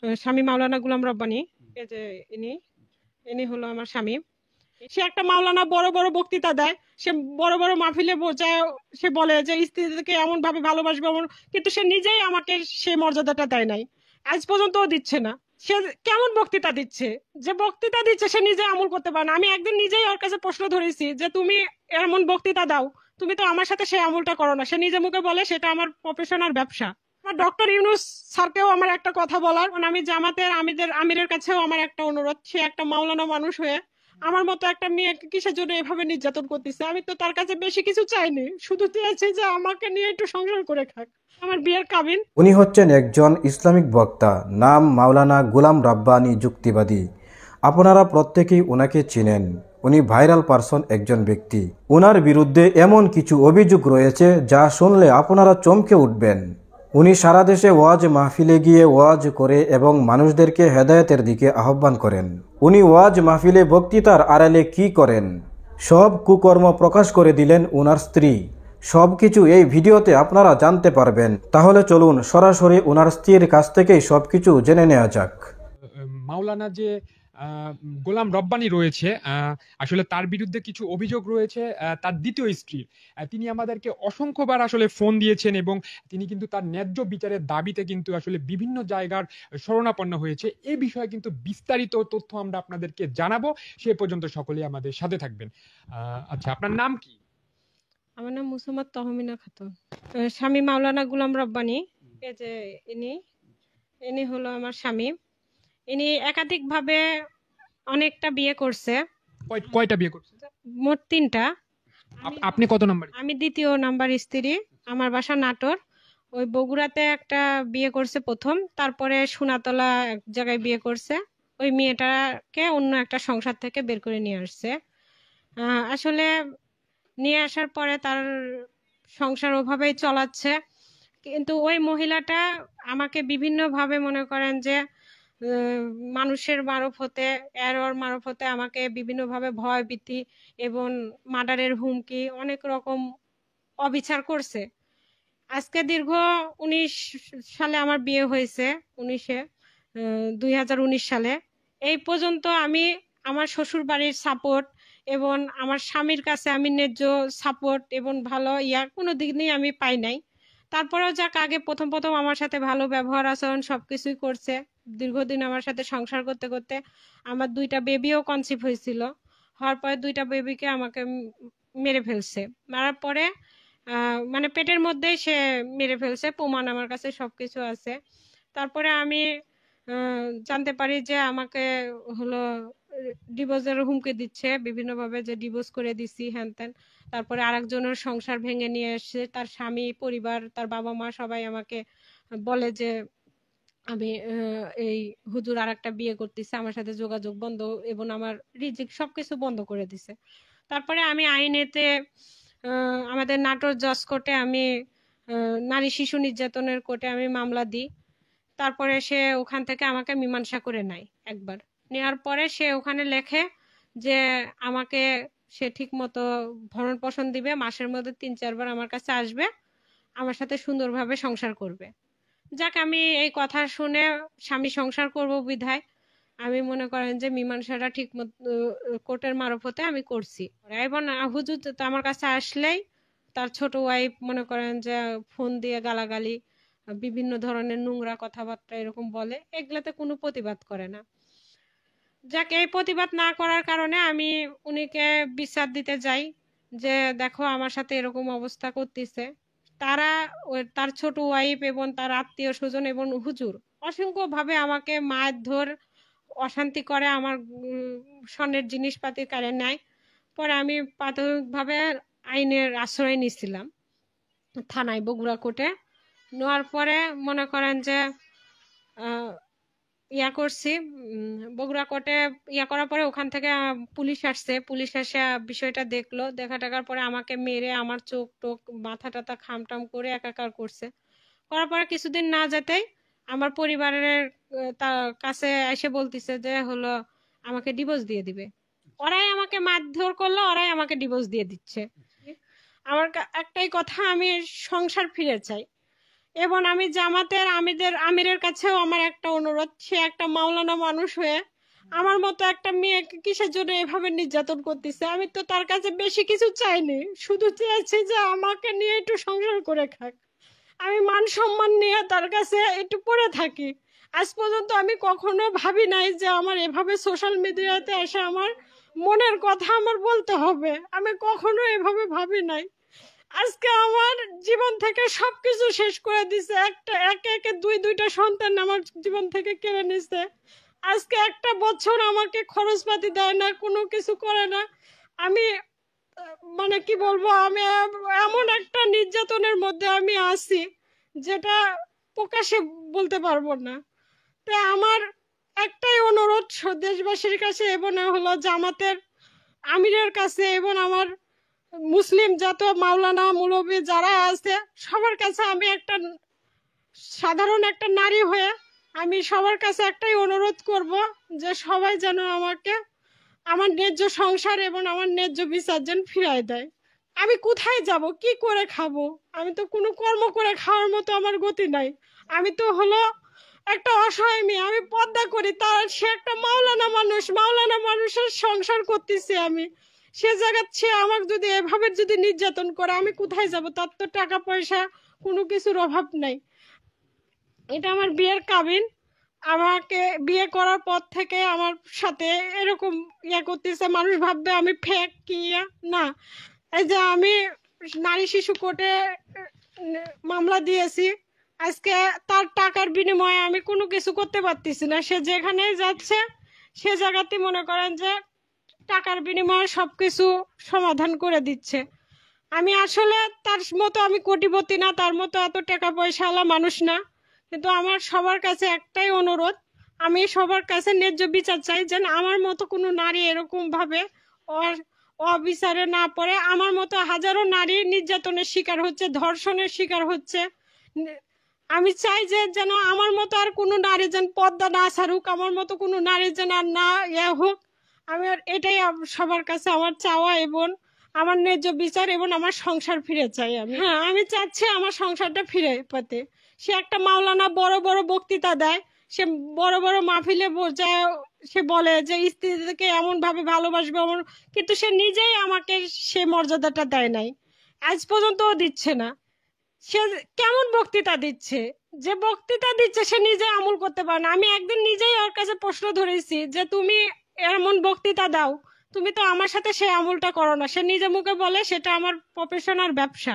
স্বামী মাওলানা গুলাম রব্বানী। এই যে ইনি ইনি হলো আমার স্বামী। সে একটা মাওলানা বড় বড় বক্তৃতা দেয়, সে বড় বড় মাহফিলে বোঝায়, সে বলে যে স্ত্রীকে এমন ভাবে ভালোবাসবে কিন্তু সে নিজেই আমাকে সেই মর্যাদাটা দেয় নাই, আজ পর্যন্তও দিচ্ছে না। সে কেমন বক্তৃতা দিচ্ছে, যে বক্তৃতা দিচ্ছে সে নিজে আমল করতে পারে না। আমি একদিন নিজেই ওর কাছে প্রশ্ন ধরেছি যে তুমি এমন বক্তৃতা দাও, তুমি তো আমার সাথে সেই আমলটা করো না। সে নিজে মুখে বলে সেটা আমার প্রফেশন আর ব্যবসা। আমার ডক্টর ইউনুস স্যারকেও আমার একটা কথা বলার, আমি জামাতের আমিরের কাছেও আমার একটা অনুরোধ, সে একটা মাওলানা মানুষ হয়ে আমার মতো একটা মেয়েকে কিসের জন্য এভাবে নির্যাতন করতেছে। আমি তো তার কাছে বেশি কিছু চাইনি, শুধু চেয়েছি যে আমাকে নিয়ে একটু সংসার করে খাক, আমার বিয়ের কাবিন। উনি হচ্ছেন একজন ইসলামিক বক্তা, নাম মাওলানা গুলাম রাব্বানী যুক্তিবাদী। আপনারা প্রত্যেকেই ওনাকে চিনেন। উনি ভাইরাল পারসন একজন ব্যক্তি। ওনার বিরুদ্ধে এমন কিছু অভিযোগ রয়েছে যা শুনলে আপনারা চমকে উঠবেন। উনি সারা দেশে ওয়াজ মাহফিলে গিয়ে ওয়াজ করে এবং মানুষদেরকে হেদায়েতের দিকে আহ্বান করেন। উনি ওয়াজ মাহফিলে বক্তৃতার আড়ালে কি করেন, সব কুকর্ম প্রকাশ করে দিলেন ওনার স্ত্রী। সবকিছু এই ভিডিওতে আপনারা জানতে পারবেন। তাহলে চলুন সরাসরি ওনার স্ত্রীর কাছ থেকেই সবকিছু জেনে নেওয়া যাক। মাওলানা যে গোলাম রব্বানী রয়েছে, আসলে তার বিরুদ্ধে কিছু অভিযোগ রয়েছে তার দ্বিতীয় স্ত্রীর। তিনি আমাদেরকে অসংখ্যবার আসলে ফোন দিয়েছেন এবং তিনি কিন্তু তার ন্যায্য বিচারের দাবিতে কিন্তু আসলে বিভিন্ন জায়গার শরণাপন্ন হয়েছে। এই বিষয়ে কিন্তু বিস্তারিত তথ্য আমরা আপনাদেরকে জানাবো। সে পর্যন্ত সকলেই আমাদের সাথে থাকবেন। আচ্ছা, আপনার নাম কি? আমার নাম মুসাম্মদ তহমিনা খাতুন। স্বামী মাওলানা গুলাম রব্বানী। এই যে ইনি ইনি হলো আমার স্বামী। ইনি একাধিকভাবে অনেকটা বিয়ে করছে। কয়টা বিয়ে করছে? মোট 3টা। আপনি কত নম্বর? আমি দ্বিতীয় নাম্বার স্ত্রী। আমার বাসা নাটোর। ওই বগুড়াতে একটা বিয়ে করছে প্রথম, তারপরে সোনাতলা এক জায়গায় বিয়ে করছে। ওই মেয়েটাকে অন্য একটা সংসার থেকে বের করে নিয়ে আসছে। আসলে নিয়ে আসার পরে তার সংসার ওভাবেই চলাচ্ছে। কিন্তু ওই মহিলাটা আমাকে বিভিন্নভাবে মনে করেন যে মানুষের মারফতে, এরর মারফতে আমাকে বিভিন্নভাবে ভয় ভীতি এবং মার্ডারের হুমকি, অনেক রকম অবিচার করছে। আজকে দীর্ঘ 19 সালে আমার বিয়ে হয়েছে, 2019 সালে। এই পর্যন্ত আমি আমার শ্বশুর বাড়ির সাপোর্ট এবং আমার স্বামীর কাছে আমি ন্যায্য সাপোর্ট এবং ভালো কোনো দিক নিয়ে আমি পাই নাই। তারপরেও যাক, আগে প্রথম প্রথম আমার সাথে ভালো ব্যবহার আচরণ সবকিছুই করছে। দীর্ঘদিন আমার সাথে সংসার করতে করতে আমার 2টা বেবিও কনসিভ হয়েছিল। হওয়ার পরে 2টা বেবিকে আমাকে মেরে ফেলছে। মারার পরে মানে পেটের মধ্যেই সে মেরে ফেলছে, প্রমাণ আমার কাছে সবকিছু আছে। তারপরে আমি জানতে পারি যে আমাকে হলো ডিভোর্সের হুমকি দিচ্ছে বিভিন্নভাবে, যে ডিভোর্স করে দিছি হ্যান ত্যান। তারপরে আরেকজনের সংসার ভেঙে নিয়ে এসছে, তার স্বামী, পরিবার, তার বাবা মা সবাই আমাকে বলে যে আমি এই হুজুর আরেকটা বিয়ে করতেছে, আমার সাথে যোগাযোগ বন্ধ এবং আমার রিজিক সবকিছু বন্ধ করে দিছে। তারপরে আমি আইনেতে আমাদের নাটোর জজ কোর্টে আমি নারী শিশু নির্যাতনের কোর্টে আমি মামলা দিই। তারপরে সে ওখান থেকে আমাকে মীমাংসা করে নেয় একবার। নেওয়ার পরে সে ওখানে লেখে যে আমাকে সে ঠিক মতো ভরণ পোষণ দিবে, মাসের মধ্যে 3-4 বার আমার কাছে আসবে, আমার সাথে সুন্দরভাবে সংসার করবে। যাক, আমি এই কথা শুনে স্বামী সংসার করব বিধায় আমি মনে করেন যে মীমাংসাটা ঠিক মতো কোর্টের মারফতে আমি করছি। এবং হুজুর তো আমার কাছে আসলেই তার ছোট ওয়াইফ মনে করেন যে ফোন দিয়ে গালাগালি, বিভিন্ন ধরনের নোংরা কথাবার্তা এরকম বলে, এগুলাতে কোনো প্রতিবাদ করে না। যাক, এই প্রতিবাদ না করার কারণে আমি উনিকে বিচার দিতে যাই যে দেখো আমার সাথে এরকম অবস্থা করতেছে। তারা তার ছোট ওয়াইফ এবং তার আত্মীয় স্বজন এবং হুজুর অসংখ্যভাবে আমাকে মারধর, অশান্তি করে, আমার স্বর্ণের জিনিসপাতি কারে নেয়। পরে আমি প্রাথমিকভাবে আইনের আশ্রয় নিয়েছিলাম থানায়, বগুড়া কোর্টে। নেওয়ার পরে মনে করেন যে করছি বগুড়া কোর্টে। করার পরে ওখান থেকে পুলিশ আসছে, পুলিশ এসে বিষয়টা দেখলো, দেখা টাকার পরে আমাকে মেরে আমার চোখ টোক মাথা টাথা খামটাম করে একাকার করছে। করার পরে কিছুদিন না যেতেই আমার পরিবারের কাছে এসে বলতেছে যে হলো আমাকে ডিভোর্স দিয়ে দিবে। ওরাই আমাকে মারধর করলো, ওরাই আমাকে ডিভোর্স দিয়ে দিচ্ছে। আমার একটাই কথা, আমি সংসার ফিরে চাই। এবং আমি জামাতের আমিরের কাছেও আমার একটা অনুরোধ, সে একটা মাওলানা মানুষ হয়ে আমার মতো একটা মেয়েকে কিসের জন্য এভাবে নির্যাতন করতেছে। আমি তো তার কাছে বেশি কিছু চাইনি, শুধু চেয়েছি যে আমাকে নিয়ে একটু সংসার করে খাক, আমি মান সম্মান নিয়ে তার কাছে একটু পড়ে থাকি। আজ পর্যন্ত আমি কখনো ভাবি নাই যে আমার এভাবে সোশ্যাল মিডিয়াতে এসে আমার মনের কথা আমার বলতে হবে, আমি কখনো এভাবে ভাবি নাই। আজকে আমার জীবন থেকে সবকিছু শেষ করে দিছে, একে একে দুইটা সন্তান আমার জীবন থেকে কেড়ে নিছে। আজকে একটা বছর আমাকে খরচপাতি দেয় না, কোনো কিছু করে না। আমি মানে কি বলবো, আমি এমন একটা নির্যাতনের মধ্যে আমি আছি যেটা প্রকাশে বলতে পারবো না। তাই আমার একটাই অনুরোধ দেশবাসীর কাছে এবং হলো জামাতের আমিরের কাছে এবং আমার মুসলিম যত মাওলানা মুরব্বী যারা আছে সবার কাছে আমি একটা সাধারণ একটা নারী হয়ে আমি সবার কাছে একটাই অনুরোধ করব যে সবাই যেন আমাকে আমার ন্যায্য সংসার এবং আমার ন্যায্য বিচার যেন ফিরায় দেয়। আমি কোথায় যাব, কি করে খাবো? আমি তো কোনো কর্ম করে খাওয়ার মতো আমার গতি নাই। আমি তো হলো একটা অসহায় মেয়ে, আমি পর্দা করি, তার সে একটা মাওলানা মানুষ, মাওলানা মানুষের সংসার করতেছি আমি। সে জায়গা সে আমাকে যদি এভাবে যদি নির্যাতন করে আমি কোথায় যাব? তার তো টাকা পয়সা কোনো কিছুর অভাব নাই। এটা আমার বিয়ের কাবিন, আমাকে বিয়ে করার পর থেকে আমার সাথে এরকম করতেছে, মানুষ ভাববে আমি ফেক কি না। এই যে আমি নারী শিশু কোর্টে মামলা দিয়েছি, আজকে তার টাকার বিনিময়ে আমি কোনো কিছু করতে পারতেছি না। সে যেখানে যাচ্ছে সে জায়গাতে মনে করেন যে টাকার বিনিময়ে সবকিছু সমাধান করে দিচ্ছে। আমি আসলে তার মতো আমি কোটিপতি না, তার মতো এত টাকা পয়সাওয়ালা মানুষ না, কিন্তু আমার সবার কাছে একটাই অনুরোধ, আমি সবার কাছে ন্যায্য বিচার চাই যেন আমার মতো কোনো নারী এরকম ভাবে অবিচারে না পড়ে। আমার মতো হাজারো নারী নির্যাতনের শিকার হচ্ছে, ধর্ষণের শিকার হচ্ছে। আমি চাই যে যেন আমার মতো আর কোনো নারী যেন পর্দা না ছাড়ুক, আমার মতো কোনো নারী যেন আর না হোক। আমি এটাই সবার কাছে আমার চাওয়া এবং আমার ন্যায্য বিচার এবং আমার সংসার ফিরে চাই আমি। হ্যাঁ, আমি চাচ্ছি আমার সংসারটা ফিরে পেতে। সে একটা মাওলানা বড় বড় বক্তৃতা দেয়, সে বড় বড় মাহফিলে যায়, সে বলে যে স্ত্রীকে এমন ভাবে ভালোবাসবে এমন, কিন্তু সে নিজেই আমাকে সে মর্যাদাটা দেয় নাই, আজ পর্যন্তও দিচ্ছে না। সে কেমন বক্তৃতা দিচ্ছে, যে বক্তৃতা দিচ্ছে সে নিজে আমল করতে পারে না। আমি একদিন নিজেই ওর কাছে প্রশ্ন ধরেছি যে তুমি এমন বক্তৃতা দাও, তুমি তো আমার সাথে সে আমলটা করো না। সে নিজে মুখে বলে সেটা আমার প্রফেশন আর ব্যবসা,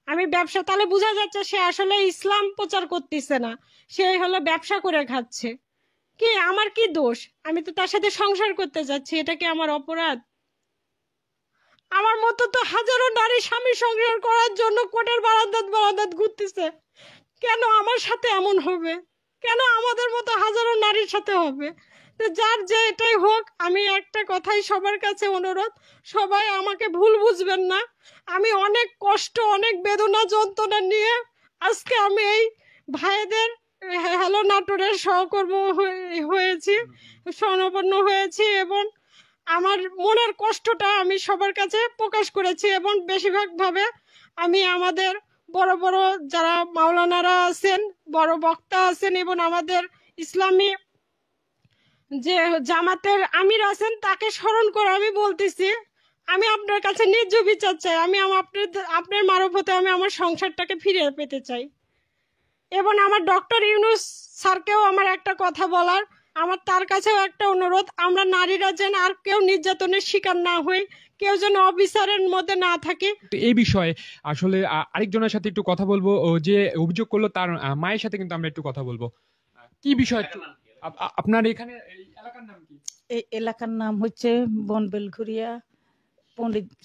আমি ব্যবসা। তাহলে বোঝা যাচ্ছে সে আসলে ইসলাম প্রচার করতেছে না, সে হলো ব্যবসা করে খাচ্ছে। কি আমার কি দোষ? আমি তো তার সাথে সংসার করতে যাচ্ছি, এটা কি আমার অপরাধ? আমার মতো তো হাজারো নারী স্বামী সংসার করার জন্য কোর্টের বারান্দাত ঘুরতেছে, কেন আমার সাথে এমন হবে? কেন আমাদের মতো হাজারো নারীর সাথে হবে? তো যার যে এটাই হোক, আমি একটা কথাই সবার কাছে অনুরোধ, সবাই আমাকে ভুল বুঝবেন না। আমি অনেক কষ্ট, অনেক বেদনা যন্ত্রণা নিয়ে আজকে আমি এই ভাইদের হ্যালো নাটোরের সহকর্ম হয়েছি, স্বর্ণপন্ন হয়েছি এবং আমার মনের কষ্টটা আমি সবার কাছে প্রকাশ করেছি। এবং বেশিরভাগ ভাবে আমি আমাদের বড় বড় যারা মাওলানারা আছেন, বড় বক্তা আছেন এবং আমাদের ইসলামী যে জামাতের আমির আছেন তাকে স্মরণ করে আমি বলতেছি, আমি আপনার কাছে ন্যায্য বিচার চাই। আমি আপনার মারফতে আমি আমার সংসারটাকে ফিরে পেতে চাই। এবং আমার ডক্টর ইউনূস স্যারকেও আমার একটা কথা বলার, আমার তার কাছেও একটা অনুরোধ, আমরা নারীরা যেন আর কেউ নির্যাতনের শিকার না হই, কেউ যেন অবিচারের মধ্যে না থাকে। তো এই বিষয়ে আসলে আরেকজনের সাথে একটু কথা বলবো, ও যে অভিযোগ করলো তার মায়ের সাথে কিন্তু আমরা একটু কথা বলবো। কি বিষয় আপনার এখানে এই এলাকার নাম কি? এই এলাকার নাম হচ্ছে বনবেলঘুরিয়া,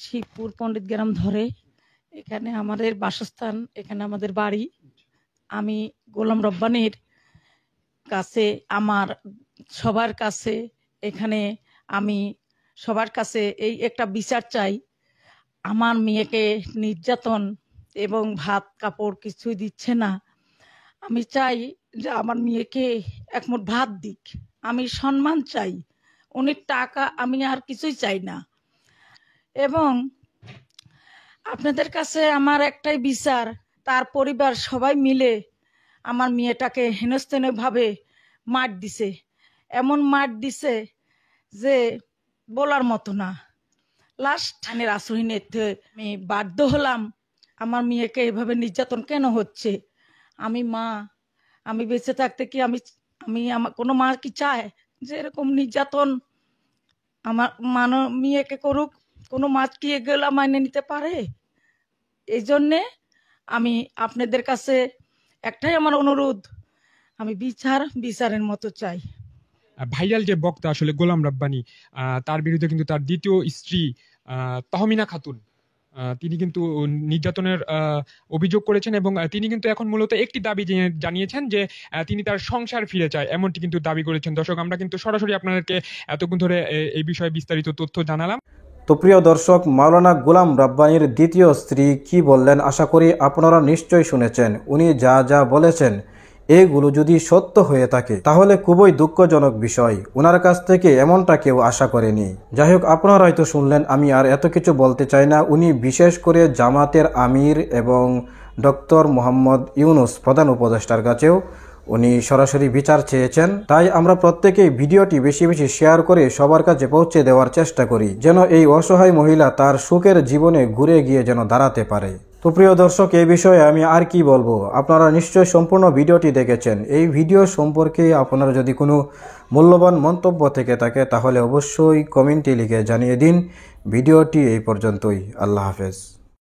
শিবপুর পণ্ডিত গ্রাম ধরে। এখানে আমাদের বাসস্থান, এখানে আমাদের বাড়ি। আমি গোলাম রব্বানির কাছে আমার সবার কাছে এখানে আমি সবার কাছে এই একটা বিচার চাই। আমার মেয়েকে নির্যাতন এবং ভাত কাপড় কিছুই দিচ্ছে না। আমি চাই যে আমার মেয়েকে একমুঠ ভাত দিক, আমি সম্মান চাই, অনেক টাকা আমি আর কিছুই চাই না। এবং আপনাদের কাছে আমার একটাই বিচার, তার পরিবার সবাই মিলে আমার মেয়েটাকে হেনস্থানীয়ভাবে মার দিছে, এমন মার দিছে যে বলার মতো না। লাস্ট আইনের আশ্রয় নিতে আমি বাধ্য হলাম। আমার মেয়েকে এভাবে নির্যাতন কেন হচ্ছে? আমি মা, আমি বেঁচে থাকতে কি আমি আমি আমার কোনো মা কি চায় যে এরকম নির্যাতন আমার মেয়েকে করুক? কোনো মা কি এগুলা মাইনে নিতে পারে? এই জন্যে আমি আপনাদের কাছে একটাই আমার অনুরোধ, আমি বিচারের মতো চাই। ভাইরাল যে বক্তা আসলে গোলাম রাব্বানী, তার বিরুদ্ধে কিন্তু তার দ্বিতীয় স্ত্রী তহমিনা খাতুন, তিনি কিন্তু নির্যাতনের অভিযোগ করেছেন এবং তিনি কিন্তু এখন মূলত একটি দাবি জানিয়েছেন যে তিনি তার সংসার ফিরে চায়, এমনটি কিন্তু দাবি করেছেন। দর্শক, আমরা কিন্তু সরাসরি আপনাদেরকে এতক্ষণ ধরে এই বিষয়ে বিস্তারিত তথ্য জানালাম। তো প্রিয় দর্শক, মাওলানা গোলাম রাব্বানীর দ্বিতীয় স্ত্রী কি বললেন আশা করি আপনারা নিশ্চয়ই শুনেছেন। উনি যা যা বলেছেন এগুলো যদি সত্য হয়ে থাকে তাহলে খুবই দুঃখজনক বিষয়। ওনার কাছ থেকে এমনটা কেউ আশা করেনি। যাই হোক, আপনারা হয়তো শুনলেন, আমি আর এত কিছু বলতে চাই না। উনি বিশেষ করে জামাতের আমির এবং ডক্টর মোহাম্মদ ইউনুস প্রধান উপদেষ্টার কাছেও উনি সরাসরি বিচার চেয়েছেন। তাই আমরা প্রত্যেকেই ভিডিওটি বেশি বেশি শেয়ার করে সবার কাছে পৌঁছে দেওয়ার চেষ্টা করি, যেন এই অসহায় মহিলা তার সুখের জীবনে ঘুরে গিয়ে যেন দাঁড়াতে পারে। তো প্রিয় দর্শক, এই বিষয়ে আমি আর কি বলবো, আপনারা নিশ্চয়ই সম্পূর্ণ ভিডিওটি দেখেছেন। এই ভিডিও সম্পর্কে আপনার যদি কোনো মূল্যবান মন্তব্য থেকে থাকে তাহলে অবশ্যই কমেন্টে লিখে জানিয়ে দিন। ভিডিওটি এই পর্যন্তই। আল্লাহ হাফেজ।